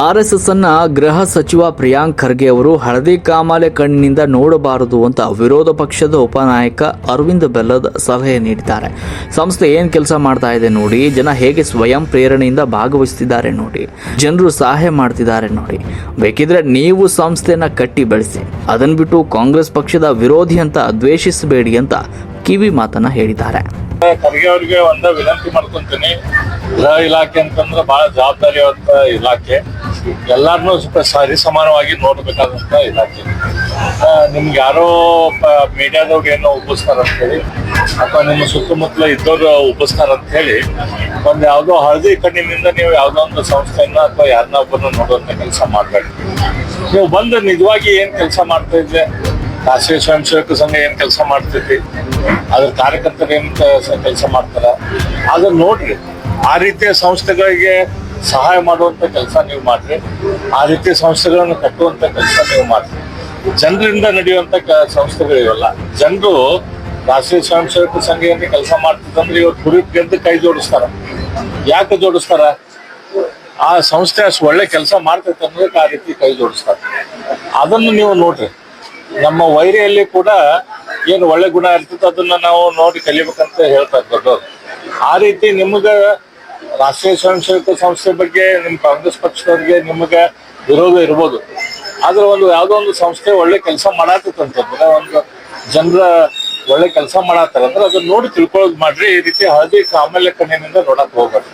RSS ಅನ್ನ ಗೃಹ ಸಚಿವ ಪ್ರಿಯಾಂಕ್ ಖರ್ಗೆ ಅವರು ಹಳದಿ ಕಾಮಾಲೆ ಕಣ್ಣಿನಿಂದ ನೋಡಬಾರದು ಅಂತ ವಿರೋಧ ಪಕ್ಷದ ಉಪನಾಯಕ ಅರವಿಂದ್ ಬೆಲ್ಲದ್ ಸಲಹೆ ನೀಡಿದ್ದಾರೆ. ಸಂಸ್ಥೆ ಏನ್ ಕೆಲಸ ಮಾಡ್ತಾ ಇದೆ ನೋಡಿ, ಜನ ಹೇಗೆ ಸ್ವಯಂ ಪ್ರೇರಣೆಯಿಂದ ಭಾಗವಹಿಸುತ್ತಿದ್ದಾರೆ ನೋಡಿ, ಜನರು ಸಹಾಯ ಮಾಡ್ತಿದ್ದಾರೆ ನೋಡಿ. ಬೇಕಿದ್ರೆ ನೀವು ಸಂಸ್ಥೆನ ಕಟ್ಟಿ ಬೆಳೆಸಿ, ಅದನ್ನ ಬಿಟ್ಟು ಕಾಂಗ್ರೆಸ್ ಪಕ್ಷದ ವಿರೋಧಿ ಅಂತ ದ್ವೇಷಿಸಬೇಡಿ ಅಂತ ಕಿವಿ ಮಾತನ್ನ ಹೇಳಿದ್ದಾರೆ. ಖರ್ಗೆ ಅವರಿಗೆ ಒಂದ ವಿನಂತಿ ಮಾಡ್ಕೊಂತೀನಿ, ಗೃಹ ಇಲಾಖೆ ಅಂತಂದ್ರೆ ಬಹಳ ಜವಾಬ್ದಾರಿಯುತ ಇಲಾಖೆ, ಎಲ್ಲಾರನ್ನೂ ಸ್ವಲ್ಪ ಸರಿ ಸಮಾನವಾಗಿ ನೋಡ್ಬೇಕಾದಂತ ಇಲಾಖೆ. ನಿಮ್ಗೆ ಯಾರೋ ಮೀಡಿಯಾದವ್ರು ಏನೋ ಉಬ್ಬಿಸ್ತಾರ ಅಂತ ಹೇಳಿ ಅಥವಾ ನಿಮ್ಮ ಸುತ್ತಮುತ್ತಲ ಇದ್ದವ್ರು ಉಬ್ಬಿಸ್ತಾರ ಅಂತ ಹೇಳಿ ಒಂದ್ ಯಾವ್ದೋ ಹಳದಿ ಕಣ್ಣಿನಿಂದ ನೀವು ಯಾವ್ದೋ ಒಂದು ಸಂಸ್ಥೆಯನ್ನ ಅಥವಾ ಯಾರನ್ನ ಒಬ್ಬರನ್ನ ನೋಡುವಂತ ಕೆಲಸ ಮಾಡ್ಬೇಡಿ. ನೀವು ಬಂದು ನಿಜವಾಗಿ ಏನ್ ಕೆಲಸ ಮಾಡ್ತಾ ಇದ್ರೆ, ರಾಷ್ಟ್ರೀಯ ಸ್ವಯಂ ಸೇವಕ ಸಂಘ ಏನ್ ಕೆಲಸ ಮಾಡ್ತೈತಿ, ಅದ್ರ ಕಾರ್ಯಕರ್ತರು ಏನ್ ಕೆಲಸ ಮಾಡ್ತಾರ ಅದನ್ನ ನೋಡ್ರಿ. ಆ ರೀತಿಯ ಸಂಸ್ಥೆಗಳಿಗೆ ಸಹಾಯ ಮಾಡುವಂತ ಕೆಲಸ ನೀವು ಮಾಡ್ರಿ, ಆ ರೀತಿಯ ಸಂಸ್ಥೆಗಳನ್ನು ಕಟ್ಟುವಂತ ಕೆಲಸ ನೀವು ಮಾಡ್ರಿ. ಜನರಿಂದ ನಡೆಯುವಂತ ಸಂಸ್ಥೆಗಳಿವಲ್ಲ. ಜನರು ರಾಷ್ಟ್ರೀಯ ಸ್ವಯಂ ಸೇವಕ ಸಂಘ ಏನ್ ಕೆಲಸ ಮಾಡ್ತಿದ್ದಂದ್ರೆ ಇವತ್ತು ಹುಡುಕ್ ಗೆದ್ದು ಕೈ ಜೋಡಿಸ್ತಾರ. ಯಾಕೆ ಜೋಡಿಸ್ತಾರ? ಆ ಸಂಸ್ಥೆ ಅಷ್ಟು ಒಳ್ಳೆ ಕೆಲಸ ಮಾಡ್ತೈತೆ ಅಂದ್ರೆ ಆ ರೀತಿ ಕೈ ಜೋಡಿಸ್ತಾರ. ಅದನ್ನು ನೀವು ನೋಡ್ರಿ. ನಮ್ಮ ವೈರಿಯಲ್ಲಿ ಕೂಡ ಏನು ಒಳ್ಳೆ ಗುಣ ಇರ್ತದೆ ಅದನ್ನ ನಾವು ನೋಡಿ ಕಲಿಬೇಕಂತ ಹೇಳ್ತಾ ಇರ್ಬೋದು. ಆ ರೀತಿ ನಿಮ್ಗ ರಾಷ್ಟ್ರೀಯ ಸ್ವಯಂ ಸೇವಕ ಸಂಸ್ಥೆ ಬಗ್ಗೆ ನಿಮ್ ಕಾಂಗ್ರೆಸ್ ಪಕ್ಷದವ್ರಿಗೆ ನಿಮ್ಗೆ ವಿರೋಧ ಇರ್ಬೋದು, ಆದ್ರೆ ಒಂದು ಯಾವ್ದೋ ಒಂದು ಸಂಸ್ಥೆ ಒಳ್ಳೆ ಕೆಲಸ ಮಾಡತ್ತಂತಂದ್ರೆ, ಒಂದು ಜನರ ಒಳ್ಳೆ ಕೆಲಸ ಮಾಡತ್ತಾರಂದ್ರೆ ಅದನ್ನ ನೋಡಿ ತಿಳ್ಕೊಳ್ಳೋದು ಮಾಡ್ರಿ. ಈ ರೀತಿ ಹಳದಿ ಕಾಮಾಲೆ ಕಣ್ಣಿನಿಂದ ನೋಡಕ್ ಹೋಗ್ಬಾರ್ದು.